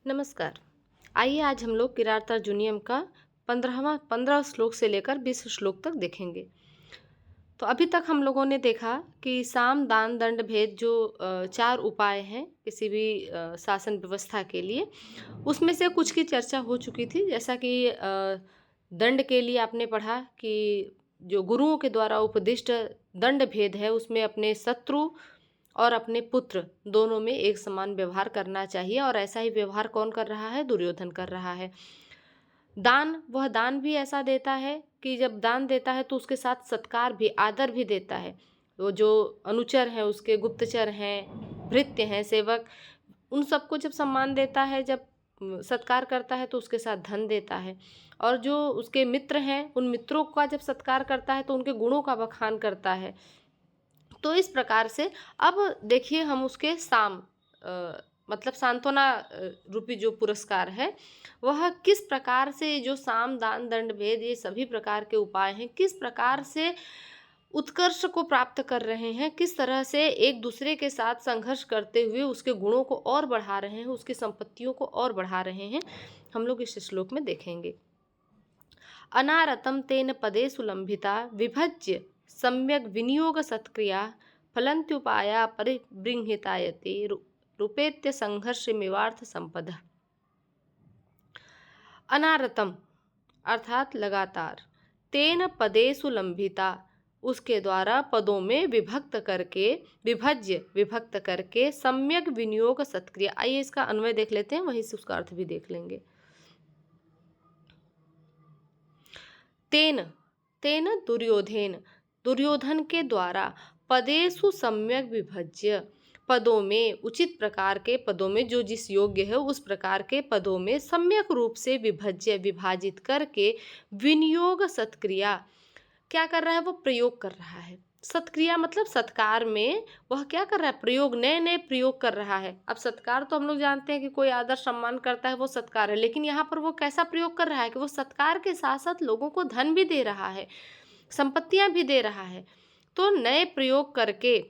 नमस्कार। आइए आज हम लोग किरातार्जुनीयम का 15 श्लोक से लेकर 20 श्लोक तक देखेंगे। तो अभी तक हम लोगों ने देखा कि साम दान दंड भेद जो 4 उपाय हैं किसी भी शासन व्यवस्था के लिए, उसमें से कुछ की चर्चा हो चुकी थी। जैसा कि दंड के लिए आपने पढ़ा कि जो गुरुओं के द्वारा उपदिष्ट दंड भेद है, उसमें अपने शत्रु और अपने पुत्र दोनों में एक समान व्यवहार करना चाहिए, और ऐसा ही व्यवहार कौन कर रहा है? दुर्योधन कर रहा है। दान, वह दान भी ऐसा देता है कि जब दान देता है तो उसके साथ सत्कार भी, आदर भी देता है। वो जो अनुचर हैं, उसके गुप्तचर हैं, भृत्य हैं, सेवक, उन सबको जब सम्मान देता है, जब सत्कार करता है तो उसके साथ धन देता है। और जो उसके मित्र हैं, उन मित्रों का जब सत्कार करता है तो उनके गुणों का बखान करता है। तो इस प्रकार से अब देखिए हम उसके मतलब सांत्वना रूपी जो पुरस्कार है, वह किस प्रकार से, जो साम दान दंड भेद ये सभी प्रकार के उपाय हैं, किस प्रकार से उत्कर्ष को प्राप्त कर रहे हैं, किस तरह से एक दूसरे के साथ संघर्ष करते हुए उसके गुणों को और बढ़ा रहे हैं, उसकी संपत्तियों को और बढ़ा रहे हैं, हम लोग इस श्लोक में देखेंगे। अनारतं तेन पदेषु लम्भिता विभज्य सम्यग् विनियोग सत्क्रिया फलन्त्युपाया परिबृंहितायते रूपेत्य संघर्षमिवार्थ संपदः। अनारतम अर्थात लगातार, तेन पदेषु लम्भिता उसके द्वारा पदों में विभक्त करके सम्यक विनियोग सत्क्रिया। आइए इसका अन्वय देख लेते हैं, वहीं से उसका अर्थ भी देख लेंगे। तेन तेन दुर्योधन के द्वारा पदेषु सम्यक विभज्य, पदों में, उचित प्रकार के पदों में, जो जिस योग्य है उस प्रकार के पदों में सम्यक रूप से विभाजित करके विनियोग सत्क्रिया, क्या कर रहा है? वो प्रयोग कर रहा है। सत्क्रिया मतलब सत्कार में वह क्या कर रहा है? प्रयोग, नए नए प्रयोग कर रहा है। अब सत्कार तो हम लोग जानते हैं कि कोई आदर सम्मान करता है वो सत्कार है, लेकिन यहाँ पर वो कैसा प्रयोग कर रहा है कि वो सत्कार के साथ साथ लोगों को धन भी दे रहा है, संपत्तियां भी दे रहा है। तो नए प्रयोग करके,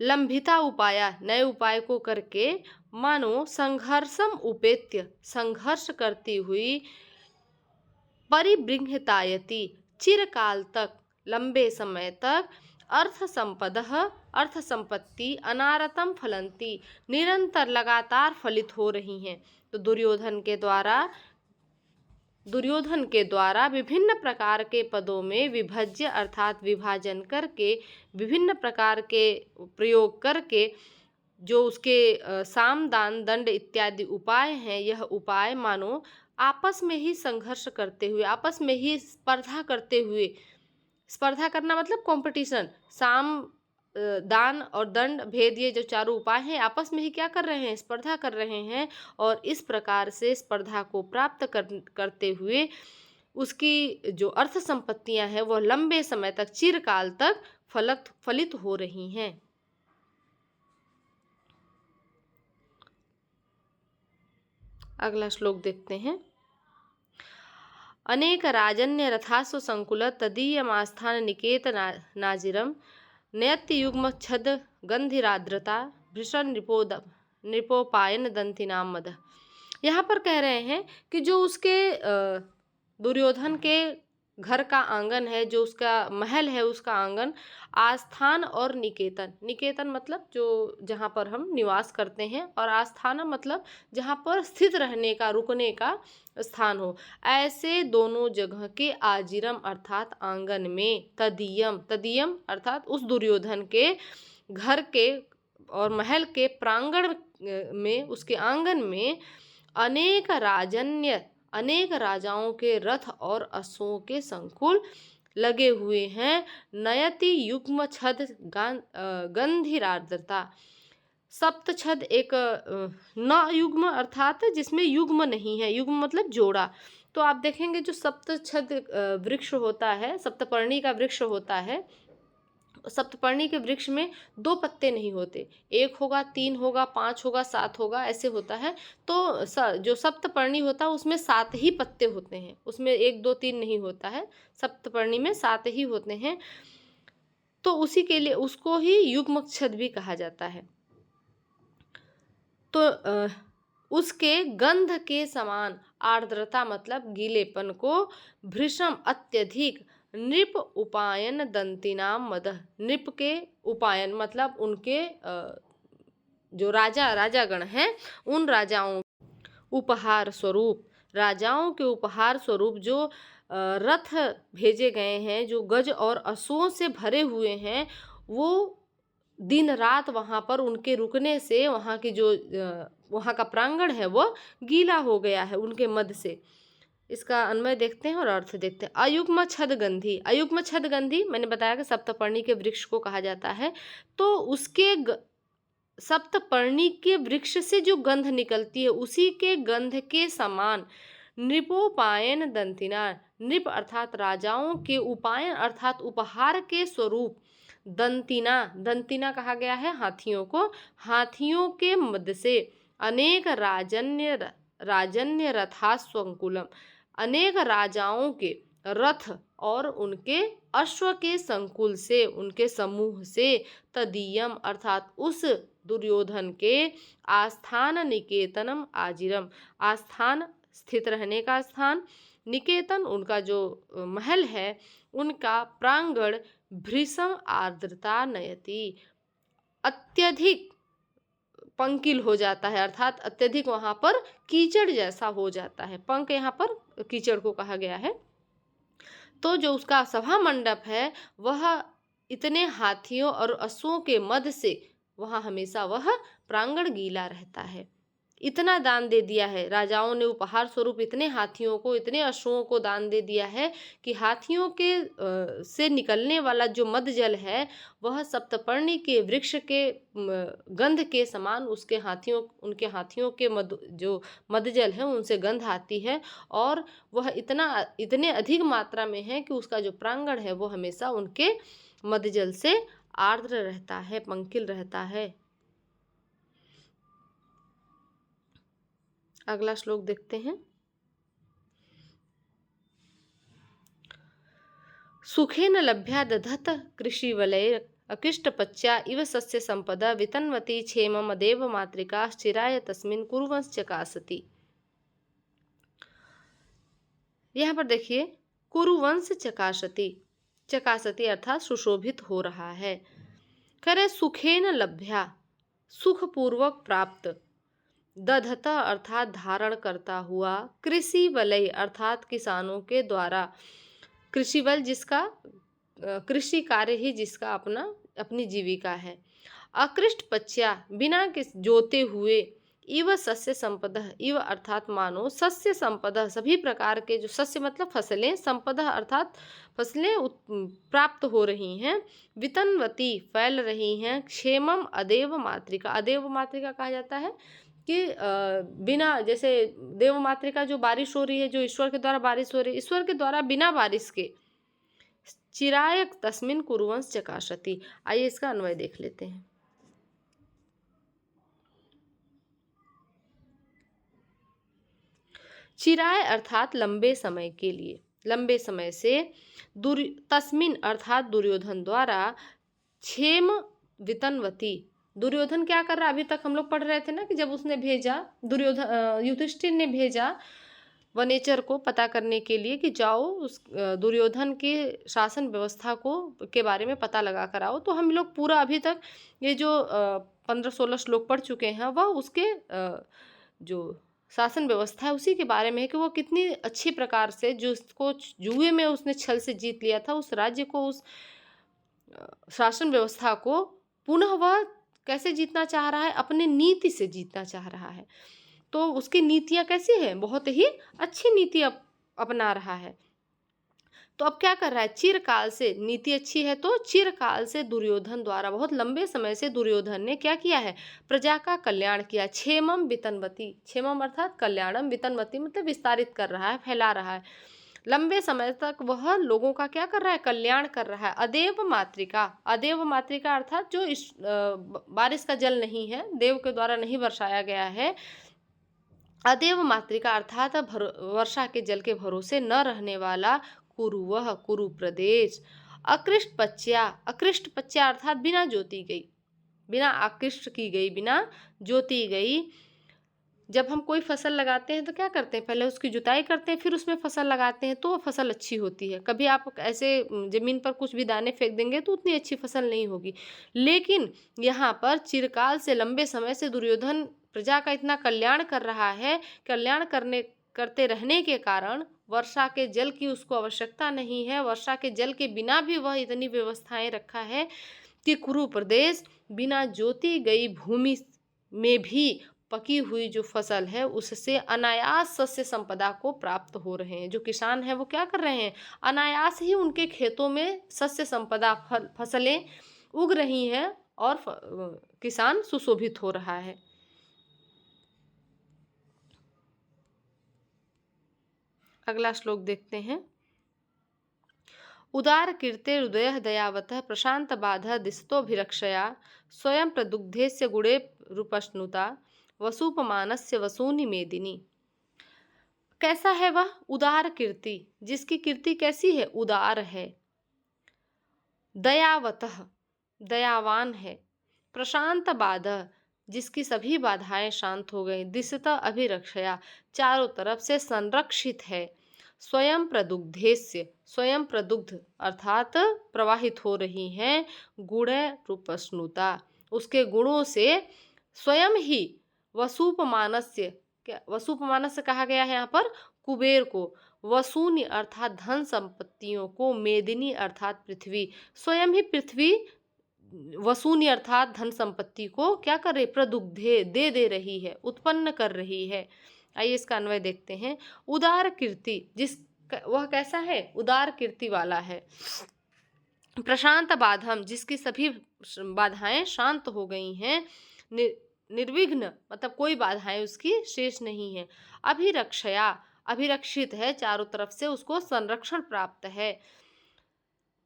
लंभिता उपाया, नए उपाय को करके, मानो संघर्षम उपेत्य, संघर्ष करती हुई, परिबृंहितायति, चिरकाल तक, लंबे समय तक, अर्थ संपत्ति, अनारतम फलंती, निरंतर लगातार फलित हो रही हैं। तो दुर्योधन के द्वारा विभिन्न प्रकार के पदों में विभज्य अर्थात विभाजन करके, विभिन्न प्रकार के प्रयोग करके, जो उसके साम दान दंड इत्यादि उपाय हैं, यह उपाय मानो आपस में ही संघर्ष करते हुए, आपस में ही स्पर्धा करते हुए, स्पर्धा करना मतलब कंपटीशन, साम दान और दंड भेद, ये जो चारों उपाय हैं आपस में ही क्या कर रहे हैं? स्पर्धा कर रहे हैं। और इस प्रकार से स्पर्धा को प्राप्त करते हुए उसकी जो अर्थ संपत्तियां हैं वह लंबे समय तक, चिरकाल तक फलित हो रही हैं। अगला श्लोक देखते हैं। अनेक राजन्य रथास्व संकुल तदीयमास्थान निकेत नाजिरम नयत्य युग्म छद गंधिराद्रता भृषण नृपोपायन दंतिनाम मद। यहाँ पर कह रहे हैं कि जो उसके दुर्योधन के घर का आंगन है, जो उसका महल है, उसका आंगन, आस्थान और निकेतन, निकेतन मतलब जो जहाँ पर हम निवास करते हैं, और आस्थान मतलब जहाँ पर स्थित रहने का, रुकने का स्थान हो, ऐसे दोनों जगह के आजिरम अर्थात आंगन में, तदीयम अर्थात उस दुर्योधन के घर के और महल के प्रांगण में, उसके आंगन में अनेक राजाओं के रथ और अश्वों के संकुल लगे हुए हैं। नयति युग्म छद गंधिरार्द्रता, सप्त छद एक न युग्म अर्थात जिसमें युग्म नहीं है, युग्म मतलब जोड़ा। तो आप देखेंगे जो सप्त छद वृक्ष होता है, सप्तपर्णी का वृक्ष होता है, सप्तपर्णी के वृक्ष में 2 पत्ते नहीं होते, 1 होगा, 3 होगा, 5 होगा, 7 होगा, ऐसे होता है। तो जो सप्तपर्णी होता है उसमें 7 ही पत्ते होते हैं, उसमें 1 2 3 नहीं होता है, सप्तपर्णी में 7 ही होते हैं। तो उसी के लिए उसको ही युग्मछद भी कहा जाता है। तो उसके गंध के समान, आर्द्रता मतलब गीलेपन को, भृशम अत्यधिक, नृप उपायन दंतिनाम मदः, नृप के उपायन मतलब उनके जो राजागण हैं उन राजाओं उपहार स्वरूप, राजाओं के उपहार स्वरूप जो रथ भेजे गए हैं, जो गज और अश्वों से भरे हुए हैं, वो दिन रात वहां पर उनके रुकने से वहां की जो वहां का प्रांगण है वो गीला हो गया है उनके मद से। इसका अन्वय देखते हैं और अर्थ देखते हैं। अयुग्म छदगंधी, अयुग्म छदगंधी मैंने बताया कि सप्तपर्णी के वृक्ष को कहा जाता है। तो उसके सप्तपर्णी के वृक्ष से जो गंध निकलती है उसी के गंध के समान, नृपोपायन दंतिना, नृप अर्थात राजाओं के, उपायन अर्थात उपहार के स्वरूप, दंतिना, दंतिना कहा गया है हाथियों को, हाथियों के मध्य से, अनेक राजन्य रथास्वंकुलम, अनेक राजाओं के रथ और उनके अश्व के संकुल से, उनके समूह से, तदीयम अर्थात उस दुर्योधन के, आस्थान निकेतनम आजिरम, आस्थान स्थित रहने का स्थान, निकेतन उनका जो महल है, उनका प्रांगण, भृशम आर्द्रता नयति, अत्यधिक पंकिल हो जाता है, अर्थात अत्यधिक वहां पर कीचड़ जैसा हो जाता है। पंक यहाँ पर कीचड़ को कहा गया है। तो जो उसका सभा मंडप है वह इतने हाथियों और अश्वों के मद से वहां हमेशा वह प्रांगण गीला रहता है। इतना दान दे दिया है राजाओं ने उपहार स्वरूप, इतने हाथियों को, इतने अश्वों को दान दे दिया है कि हाथियों के से निकलने वाला जो मद जल है वह सप्तपर्णी के वृक्ष के गंध के समान, उसके हाथियों, उनके हाथियों के मद जो मद जल है उनसे गंध आती है, और वह इतने अधिक मात्रा में है कि उसका जो प्रांगण है वो हमेशा उनके मद जल से आर्द्र रहता है, पंकिल रहता है। अगला श्लोक देखते हैं। सुखेन लभ्या दधत कृषिवलय अकृष्टपच्या इव सस्य संपदा वितन्वती क्षेममदेव मातृका चिराय तस्मिन् कुरुवंश चकासति। यहाँ पर देखिए कुरुवंश चकासति, चकासति अर्थात सुशोभित हो रहा है। करे सुखेन लभ्या, सुख पूर्वक प्राप्त, दधता अर्थात धारण करता हुआ, कृषि वलय अर्थात किसानों के द्वारा, कृषि बल जिसका कृषि कार्य ही जिसका अपनी जीविका है, अकृष्ट पच्या बिना किस जोते हुए, इव सस्य संपदा, इव अर्थात मानो, सस्य संपदा सभी प्रकार के जो सस्य मतलब फसलें, संपदा अर्थात फसलें प्राप्त हो रही हैं, वितन्वती फैल रही हैं, क्षेमम अदेव मातृका, अदेव मातृका कहा जाता है कि बिना, जैसे देव मातृका जो बारिश हो रही है, जो ईश्वर के द्वारा बारिश हो रही है, ईश्वर के द्वारा बिना बारिश के, चिराय तस्मिन् कुरुवंश चकासति। आइए इसका अन्वय देख लेते हैं। चिराय अर्थात लंबे समय के लिए, लंबे समय से, तस्मिन अर्थात दुर्योधन द्वारा, क्षेम वितन्वती, दुर्योधन क्या कर रहा है, अभी तक हम लोग पढ़ रहे थे ना कि जब उसने भेजा, दुर्योधन युधिष्ठिर ने भेजा वनेचर को पता करने के लिए कि जाओ उस दुर्योधन के शासन व्यवस्था को के बारे में पता लगा कर आओ। तो हम लोग पूरा अभी तक ये जो 15-16 श्लोक पढ़ चुके हैं वह उसके जो शासन व्यवस्था है उसी के बारे में है कि वो कितनी अच्छी प्रकार से, जो उसको जुए में उसने छल से जीत लिया था, उस राज्य को, उस शासन व्यवस्था को पुनः वह कैसे जीतना चाह रहा है, अपने नीति से जीतना चाह रहा है। तो उसकी नीतियाँ कैसी हैं, बहुत ही अच्छी नीति अपना रहा है। तो अब क्या कर रहा है, चिरकाल से, नीति अच्छी है तो चिरकाल से दुर्योधन द्वारा, बहुत लंबे समय से दुर्योधन ने क्या किया है, प्रजा का कल्याण किया। क्षेमम वितन्वती, क्षेमम अर्थात कल्याणम, वितन्वती मतलब विस्तारित कर रहा है, फैला रहा है, लंबे समय तक वह लोगों का क्या कर रहा है, कल्याण कर रहा है। अदेव मातृका, अदेव मातृका अर्थात जो बारिश का जल नहीं है, देव के द्वारा नहीं बरसाया गया है, अदेव मातृका अर्थात वर्षा के जल के भरोसे न रहने वाला, कुरुवह कुरु प्रदेश, अकृष्ट पच्या, अकृष्ट पच्या अर्थात बिना जोती गई, बिना आकृष्ट की गई, बिना जोती गई, जब हम कोई फसल लगाते हैं तो क्या करते हैं, पहले उसकी जुताई करते हैं, फिर उसमें फसल लगाते हैं तो वो फसल अच्छी होती है। कभी आप ऐसे ज़मीन पर कुछ भी दाने फेंक देंगे तो उतनी अच्छी फसल नहीं होगी। लेकिन यहाँ पर चिरकाल से, लंबे समय से दुर्योधन प्रजा का इतना कल्याण कर रहा है, करते रहने के कारण वर्षा के जल की उसको आवश्यकता नहीं है। वर्षा के जल के बिना भी वह इतनी व्यवस्थाएं रखा है कि कुरु प्रदेश बिना जोती गई भूमि में भी पकी हुई जो फसल है उससे अनायास सस्य संपदा को प्राप्त हो रहे हैं। जो किसान है वो क्या कर रहे हैं, अनायास ही उनके खेतों में सस्य संपदा फसलें उग रही हैं और किसान सुशोभित हो रहा है। अगला श्लोक देखते हैं। उदार कीर्ते हृदय दयावतः प्रशांत बाध दिशतोभिरक्षया स्वयं प्रदुग्धेस्य गुणे रूपश्नुता वसुपमानस्य वसूनि मेदिनी। कैसा है वह, उदार कीर्ति, जिसकी कीर्ति कैसी है, उदार है, दयावतः, दयावान है, प्रशांत बाध, जिसकी सभी बाधाएं शांत हो गई, दिशत अभिरक्षया, चारों तरफ से संरक्षित है, स्वयं प्रदुग्धेस्य, स्वयं प्रदुग्ध अर्थात प्रवाहित हो रही हैं, गुण रूपस्नुता, उसके गुणों से स्वयं ही, वसुपमानस्य, क्या वसुपमानस्य कहा गया है यहाँ पर, कुबेर को, वसूनि अर्थात धन संपत्तियों को, मेदिनी अर्थात पृथ्वी, स्वयं ही पृथ्वी वसूनि अर्थात धन संपत्ति को क्या कर रही, प्रदुग्धे, दे रही है, उत्पन्न कर रही है। आइए इसका अन्वय देखते हैं। उदार कीर्ति, वह कैसा है, उदार कीर्ति वाला है। प्रशांत बाधम, जिसकी सभी बाधाएं शांत हो गई हैं, निर्विघ्न मतलब कोई बाधाएं उसकी शेष नहीं है। अभिरक्षया, अभिरक्षित है, चारों तरफ से उसको संरक्षण प्राप्त है।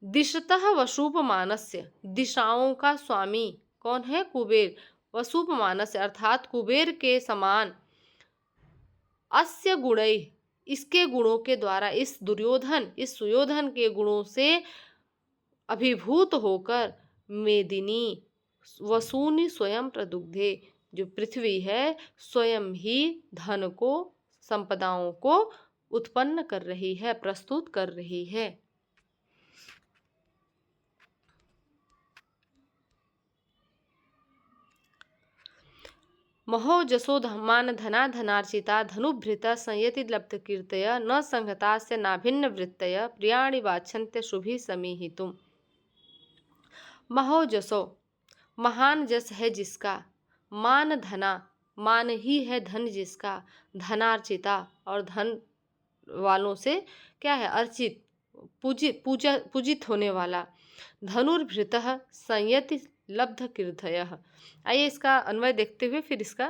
दिशतः वसुपमानस्य, दिशाओं का स्वामी कौन है, कुबेर, वसुपमानस्य अर्थात कुबेर के समान, अस्य गुणै, इसके गुणों के द्वारा, इस दुर्योधन, इस सुयोधन के गुणों से अभिभूत होकर, मेदिनी, वसूनि स्वयं प्रदुग्धे, जो पृथ्वी है स्वयं ही धन को, संपदाओं को उत्पन्न कर रही है, प्रस्तुत कर रही है। महोजसो मान धना धनार्चिता धनुभृता संयति लब्ध कीर्तय न संहतास्य नाभिन्न वृत्तय प्रियाणि वाच्छन्त्य शुभि समीहितुम। महोजसो, महान जस है जिसका, मान धना, मान ही है धन जिसका, धनार्चिता और धन वालों से क्या है, अर्चित, पूजित होने वाला, धनुर्भृतः संयति लब्ध कीर्तयः। आइए इसका अन्वय देखते हुए फिर इसका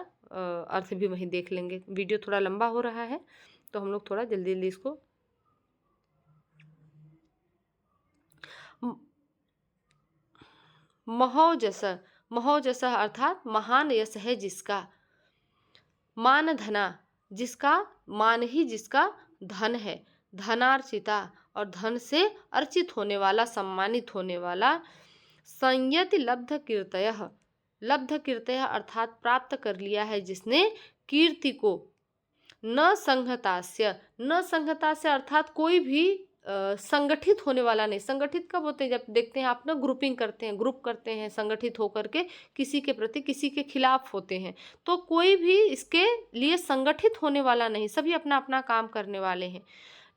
अर्थ भी वहीं देख लेंगे। वीडियो थोड़ा लंबा हो रहा है तो हम लोग थोड़ा जल्दी जल्दी इसको महोजस, महोजस अर्थात महान यश है जिसका, मान धना, जिसका मान ही जिसका धन है, धनार्चिता और धन से अर्चित होने वाला, सम्मानित होने वाला, संयति लब्ध कीर्तयः, लब्ध कीर्तयः अर्थात प्राप्त कर लिया है जिसने कीर्ति को, न संहतास्य, न संहतास्य अर्थात कोई भी संगठित होने वाला नहीं। संगठित कब होते हैं, जब देखते हैं आप ना ग्रुपिंग करते हैं, ग्रुप करते हैं, संगठित होकर के किसी के प्रति किसी के खिलाफ होते हैं, तो कोई भी इसके लिए संगठित होने वाला नहीं, सभी अपना अपना काम करने वाले हैं।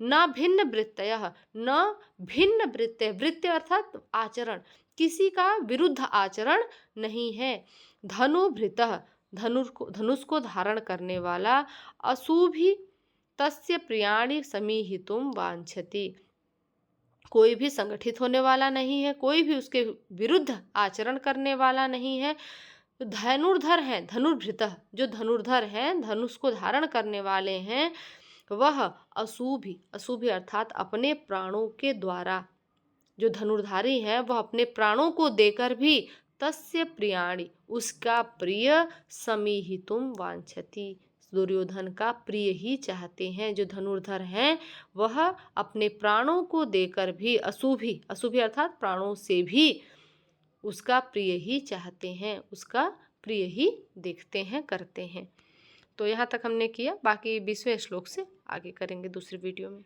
न भिन्न वृत्तयः, न भिन्न वृत्तय, वृत्य अर्थात आचरण, किसी का विरुद्ध आचरण नहीं है। धनुभृतः, धनुष को धारण करने वाला, अशुभि तस्य प्रियाणि समीहितुम वांछति, कोई भी संगठित होने वाला नहीं है, कोई भी उसके विरुद्ध आचरण करने वाला नहीं है। धनुर्धर है, धनुर्भृतः, जो धनुर्धर हैं, धनुष को धारण करने वाले हैं, वह अशुभि, अशुभि अर्थात अपने प्राणों के द्वारा, जो धनुर्धारी है वह अपने प्राणों को देकर भी, तस्य प्रियाणि, उसका प्रिय, समीहितुम वांछति, दुर्योधन का प्रिय ही चाहते हैं। जो धनुर्धर हैं वह अपने प्राणों को देकर भी, अशुभि, अशुभि अर्थात प्राणों से भी उसका प्रिय ही चाहते हैं, उसका प्रिय ही देखते हैं, करते हैं। तो यहाँ तक हमने किया, बाकी 20वें श्लोक से आगे करेंगे दूसरी वीडियो में।